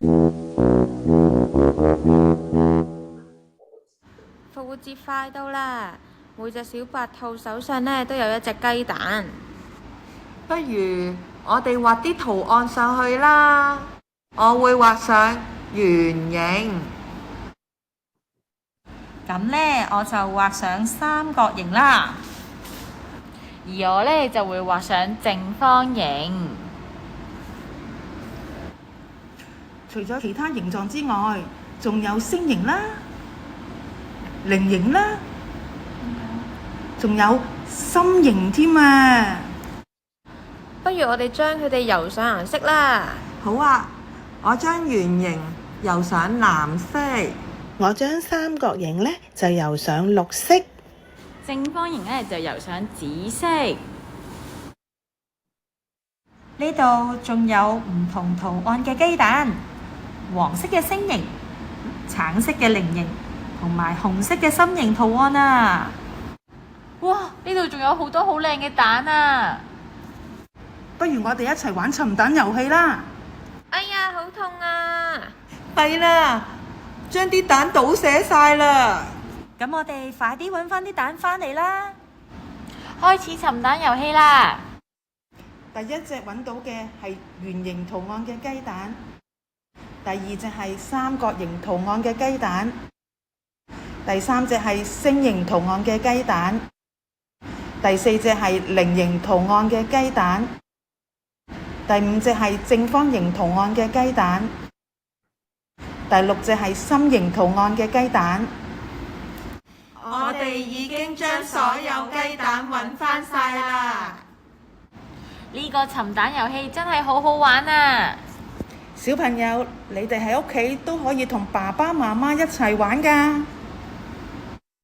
復活節快到啦，每隻小白兔手上呢都有一隻雞蛋。不如我哋畫啲圖案上去啦。我會畫上圓形，咁呢，我就畫上三角形啦。而我呢就會畫上正方形。除咗其他形狀之外，仲有星形啦、菱形啦，仲有心形添啊！不如我哋將佢哋油上顏色啦。好啊，我將圓形油上藍色，我將三角形呢就油上綠色，正方形呢就油上紫色。呢度仲有唔同圖案嘅雞蛋，黃色嘅星形、橙色嘅菱形同埋紅色嘅心形圖案啊！哇！呢度仲有好多好靚嘅蛋啊！不如我哋一齊玩尋蛋遊戲啦！哎呀，好痛啊！係啦，將啲蛋倒瀉晒啦。咁我哋快啲揾返啲蛋返嚟啦！開始尋蛋遊戲啦！第一隻揾到嘅係圓形圖案嘅雞蛋，第二隻係三角形圖案嘅雞蛋，第三隻係星形圖案嘅雞蛋，第四隻係菱形圖案嘅雞蛋，第五隻係正方形圖案嘅雞蛋，第六隻係心形圖案嘅雞蛋。我哋已經將所有雞蛋揾返晒啦。呢個尋蛋遊戲真係好好玩啊！小朋友，你哋喺屋企都可以同爸爸媽媽一齊玩㗎。